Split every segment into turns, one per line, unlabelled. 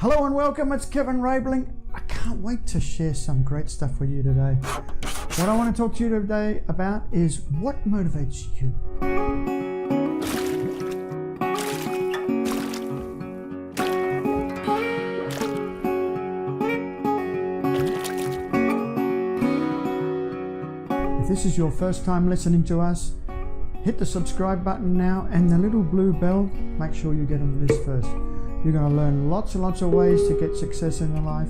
Hello and welcome, it's Kevin Rabling. I can't wait to share some great stuff with you today. What I want to talk to you today about is what motivates you. If this is your first time listening to us, hit the subscribe button now and the little blue bell. Make sure you get on the list first. You're going to learn lots and lots of ways to get success in your life.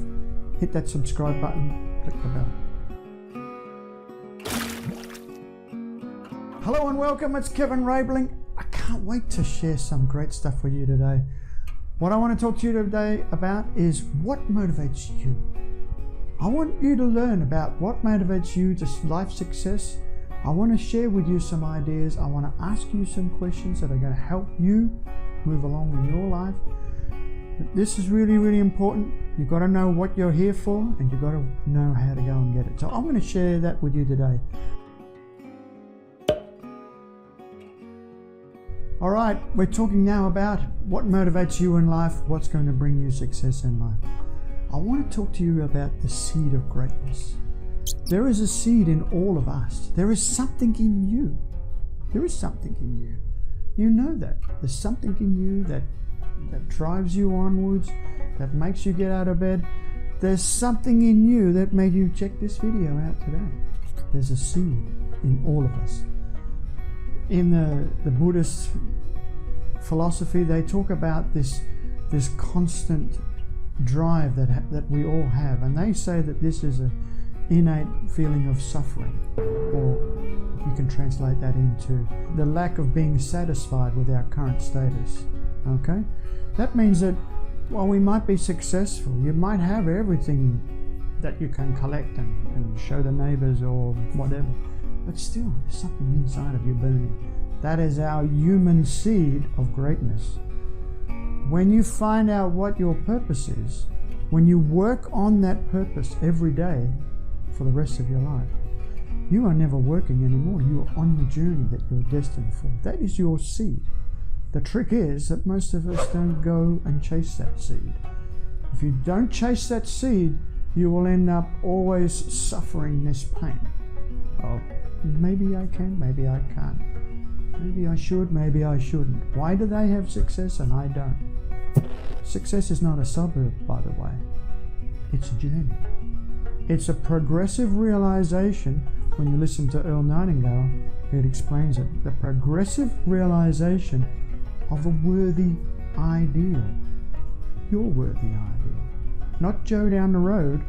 Hit that subscribe button, click the bell. Hello and welcome, it's Kevin Rabling. I can't wait to share some great stuff with you today. What I want to talk to you today about is what motivates you. I want you to learn about what motivates you to life success. I want to share with you some ideas. I want to ask you some questions that are going to help you move along in your life. This is really, really important. You've got to know what you're here for and you've got to know how to go and get it. So I'm going to share that with you today. All right, we're talking now about what motivates you in life, what's going to bring you success in life. I want to talk to you about the seed of greatness. There is a seed in all of us. There is something in you. There is something in you. You know that. There's something in you that drives you onwards, that makes you get out of bed. There's something in you that made you check this video out today. There's a seed in all of us. In the Buddhist philosophy, they talk about this constant drive that we all have, and they say that this is an innate feeling of suffering, or you can translate that into the lack of being satisfied with our current status. Okay? That means that while we might be successful, you might have everything that you can collect and show the neighbors or whatever, but still there's something inside of you burning. That is our human seed of greatness. When you find out what your purpose is, when you work on that purpose every day for the rest of your life, you are never working anymore. You are on the journey that you're destined for. That is your seed. The trick is that most of us don't go and chase that seed. If you don't chase that seed, you will end up always suffering this pain. Oh, maybe I can, maybe I can't. Maybe I should, maybe I shouldn't. Why do they have success and I don't? Success is not a suburb, by the way. It's a journey. It's a progressive realization. When you listen to Earl Nightingale, it explains it. The progressive realization of a worthy ideal. Your worthy ideal. Not Joe down the road,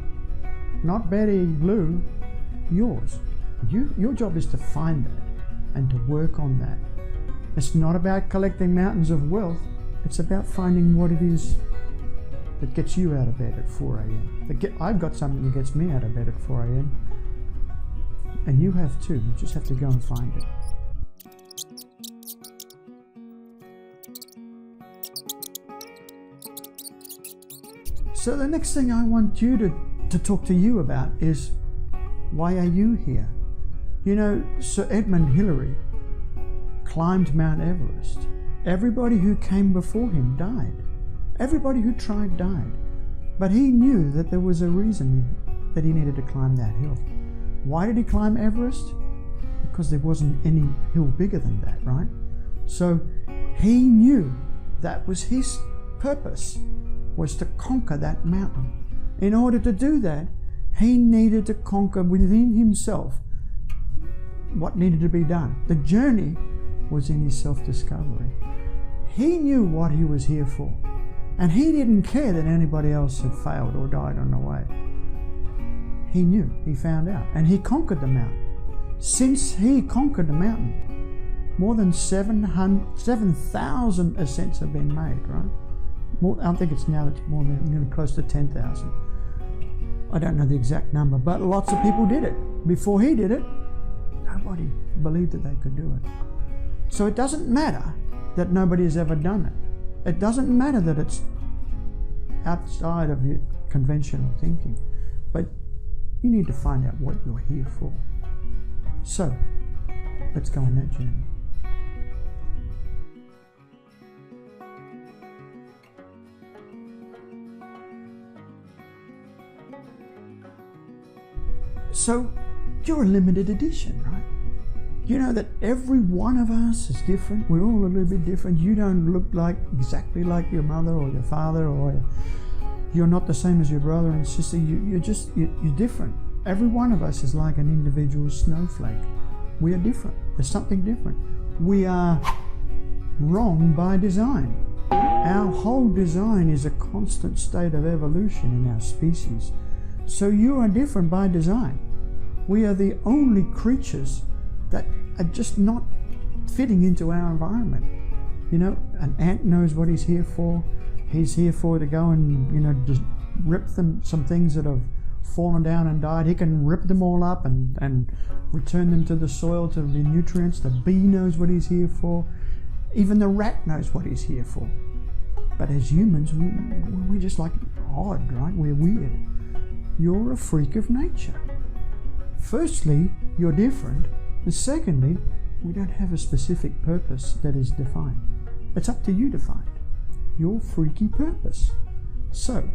not Betty Lou, yours. Your job is to find that and to work on that. It's not about collecting mountains of wealth, it's about finding what it is that gets you out of bed at 4 a.m. I've got something that gets me out of bed at 4 a.m. and you have too. You just have to go and find it. So the next thing I want you to talk to you about is, why are you here? You know, Sir Edmund Hillary climbed Mount Everest. Everybody who came before him died. Everybody who tried died. But he knew that there was a reason that he needed to climb that hill. Why did he climb Everest? Because there wasn't any hill bigger than that, right? So he knew that was his purpose, was to conquer that mountain. In order to do that, he needed to conquer within himself what needed to be done. The journey was in his self-discovery. He knew what he was here for, and he didn't care that anybody else had failed or died on the way. He knew, he found out, and he conquered the mountain. Since he conquered the mountain, more than 7,000 ascents have been made, right? I think it's now it's more than close to 10,000. I don't know the exact number, but lots of people did it. Before he did it, nobody believed that they could do it. So it doesn't matter that nobody has ever done it. It doesn't matter that it's outside of your conventional thinking, but you need to find out what you're here for. So let's go on that journey. So you're a limited edition, right? You know that every one of us is different. We're all a little bit different. You don't look exactly like your mother or your father, or you're not the same as your brother and sister. You're different. Every one of us is like an individual snowflake. We are different. There's something different. We are wrong by design. Our whole design is a constant state of evolution in our species. So you are different by design. We are the only creatures that are just not fitting into our environment. You know, an ant knows what he's here for. He's here for to go and, just rip some things that have fallen down and died. He can rip them all up and return them to the soil to the nutrients. The bee knows what he's here for. Even the rat knows what he's here for. But as humans, we're just like odd, right? We're weird. You're a freak of nature. Firstly, you're different. And secondly, we don't have a specific purpose that is defined. It's up to you to find your freaky purpose. So,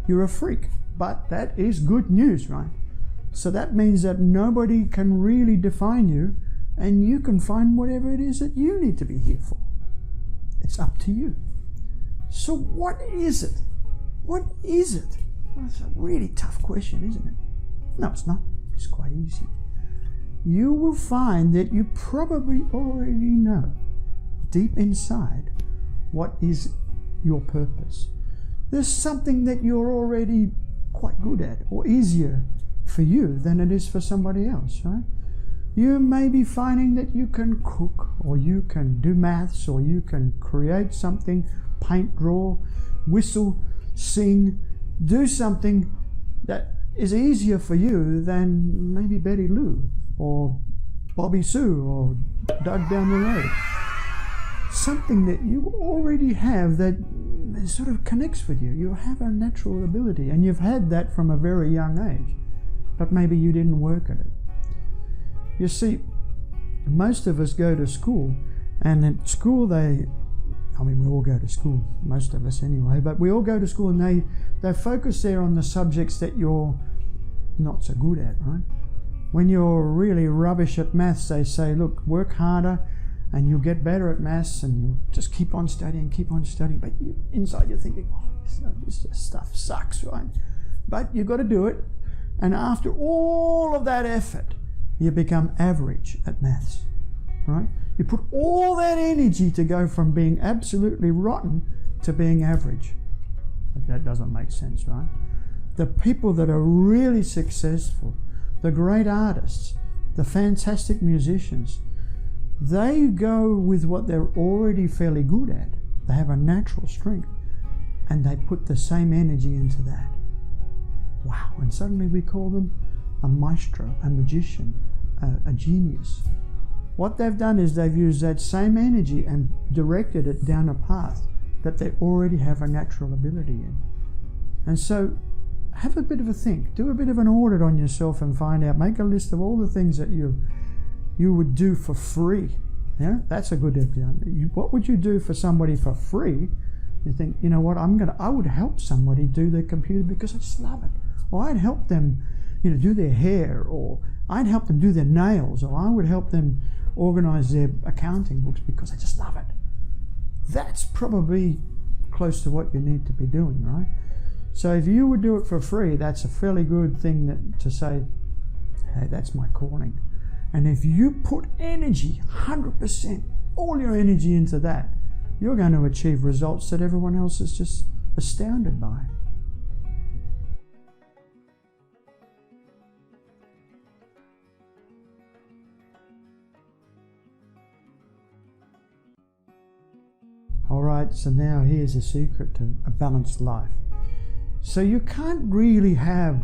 you're a freak, but that is good news, right? So that means that nobody can really define you, and you can find whatever it is that you need to be here for. It's up to you. So what is it? What is it? That's a really tough question, isn't it? No, it's not. It's quite easy. You will find that you probably already know deep inside what is your purpose. There's something that you're already quite good at, or easier for you than it is for somebody else, right? You may be finding that you can cook, or you can do maths, or you can create something, paint, draw, whistle, sing, do something that is easier for you than maybe Betty Lou or Bobby Sue or Doug down the road. Something that you already have that sort of connects with you. You have a natural ability, and you've had that from a very young age, but maybe you didn't work at it. You see, most of us go to school, and at school we all go to school, most of us anyway, but we all go to school and they focus there on the subjects that you're not so good at, right? When you're really rubbish at maths, they say, look, work harder and you'll get better at maths, and you just keep on studying, but inside you're thinking, this stuff sucks, right? But you've got to do it, and after all of that effort, you become average at maths, right? You put all that energy to go from being absolutely rotten to being average. That doesn't make sense, right? The people that are really successful, the great artists, the fantastic musicians, they go with what they're already fairly good at. They have a natural strength, and they put the same energy into that. Wow, and suddenly we call them a maestro, a magician, a genius. What they've done is they've used that same energy and directed it down a path that they already have a natural ability in. And so have a bit of a think, do a bit of an audit on yourself and find out, make a list of all the things that you would do for free. Yeah, that's a good idea. What would you do for somebody for free? You think, you know what, I would help somebody do their computer because I just love it. Or I'd help them, do their hair, or I'd help them do their nails, or I would help them organize their accounting books because I just love it. That's probably close to what you need to be doing, right? So if you would do it for free, that's a fairly good thing to say, hey, that's my calling. And if you put energy, 100%, all your energy into that, you're going to achieve results that everyone else is just astounded by. All right, so now here's a secret to a balanced life. So you can't really have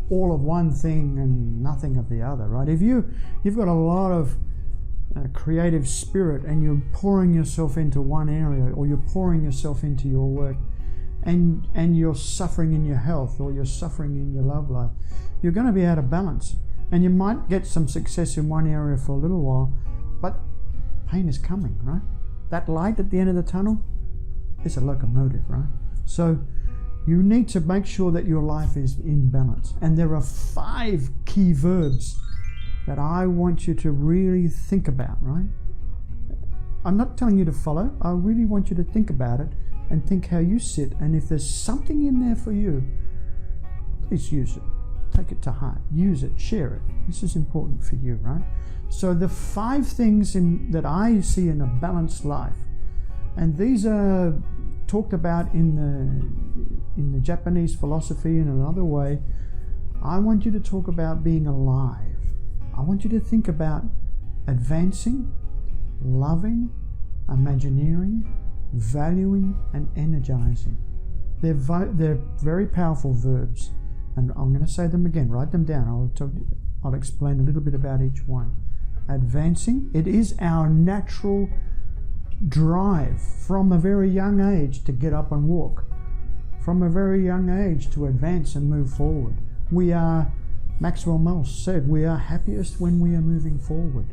all of one thing and nothing of the other, right? If you've got a lot of creative spirit and you're pouring yourself into one area, or you're pouring yourself into your work, and you're suffering in your health, or you're suffering in your love life, you're going to be out of balance. And you might get some success in one area for a little while, but pain is coming, right? That light at the end of the tunnel is a locomotive, right? So You need to make sure that your life is in balance. And there are 5 key verbs that I want you to really think about, right? I'm not telling you to follow. I really want you to think about it and think how you sit. And if there's something in there for you, please use it. Take it to heart. Use it. Share it. This is important for you, right? So the 5 things that I see in a balanced life, and these are talked about in the Japanese philosophy in another way. I want you to talk about being alive. I want you to think about advancing, loving, Imagineering, valuing, and energizing. They're very powerful verbs, and I'm going to say them again. Write them down. I'll explain a little bit about each one. Advancing, it is our natural drive from a very young age to get up and walk, from a very young age to advance and move forward. Maxwell Maltz said, we are happiest when we are moving forward,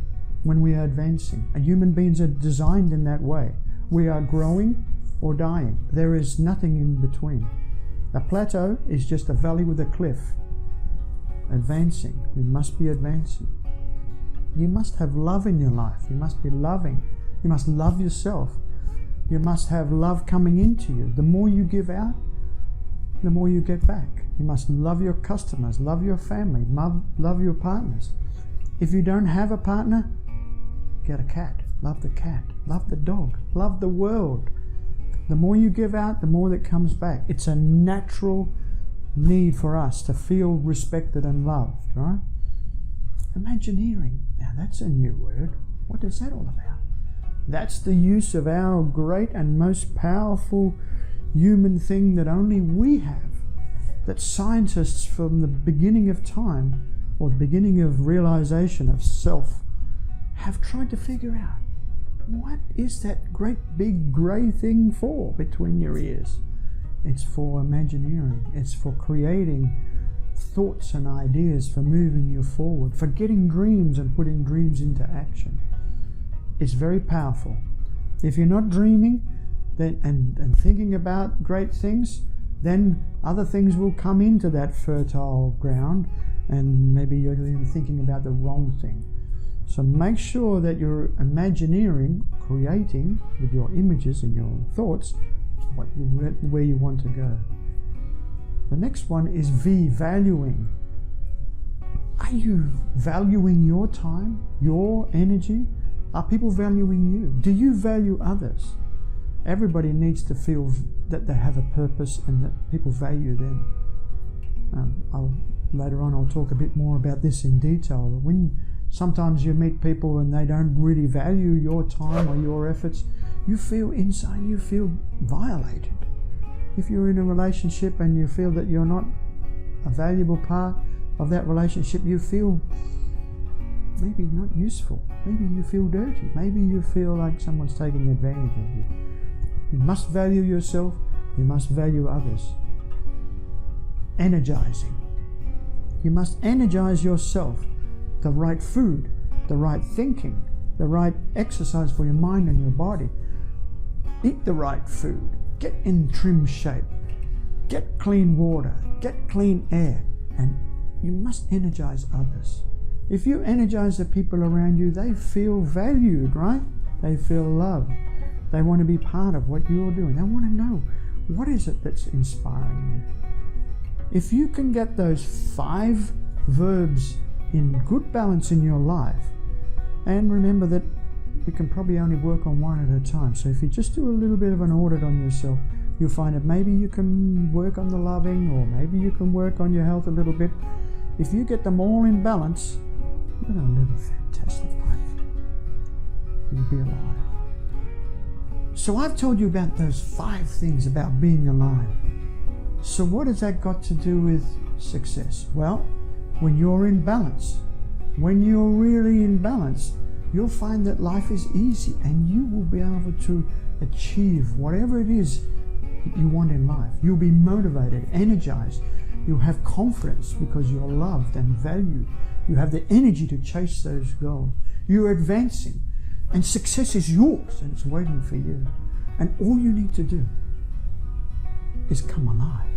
when we are advancing. And human beings are designed in that way. We are growing or dying. There is nothing in between. A plateau is just a valley with a cliff. Advancing, you must be advancing. You must have love in your life. You must be loving. You must love yourself. You must have love coming into you. The more you give out, the more you get back. You must love your customers, love your family, love your partners. If you don't have a partner, get a cat. Love the cat. Love the dog. Love the world. The more you give out, the more that comes back. It's a natural need for us to feel respected and loved, right? Imagineering. Now that's a new word. What is that all about? That's the use of our great and most powerful human thing that only we have, that scientists from the beginning of time, or the beginning of realization of self, have tried to figure out. What is that great big grey thing for between your ears? It's for Imagineering. It's for creating thoughts and ideas, for moving you forward, for getting dreams and putting dreams into action. It's very powerful. If you're not dreaming and thinking about great things, then other things will come into that fertile ground, and maybe you're even thinking about the wrong thing. So make sure that you're Imagineering, creating with your images and your thoughts where you want to go. The next one is V, valuing. Are you valuing your time, your energy? Are people valuing you? Do you value others? Everybody needs to feel that they have a purpose and that people value them. Later on I'll talk a bit more about this in detail. When sometimes you meet people and they don't really value your time or your efforts, you feel inside, you feel violated. If you're in a relationship and you feel that you're not a valuable part of that relationship, you feel maybe not useful. Maybe you feel dirty. Maybe you feel like someone's taking advantage of you. You must value yourself. You must value others. Energizing. You must energize yourself. The right food, the right thinking, the right exercise for your mind and your body. Eat the right food. Get in trim shape. Get clean water. Get clean air. And you must energize others. If you energize the people around you, they feel valued, right? They feel loved. They want to be part of what you're doing. They want to know, what is it that's inspiring you? If you can get those 5 verbs in good balance in your life, and remember that you can probably only work on one at a time. So if you just do a little bit of an audit on yourself, you'll find that maybe you can work on the loving, or maybe you can work on your health a little bit. If you get them all in balance, you're going to live a fantastic life. You'll be alive. So I've told you about those 5 things about being alive. So what has that got to do with success? Well, when you're in balance, when you're really in balance, you'll find that life is easy and you will be able to achieve whatever it is that you want in life. You'll be motivated, energized. You'll have confidence because you're loved and valued. You have the energy to chase those goals. You're advancing, and success is yours and it's waiting for you. And all you need to do is come alive.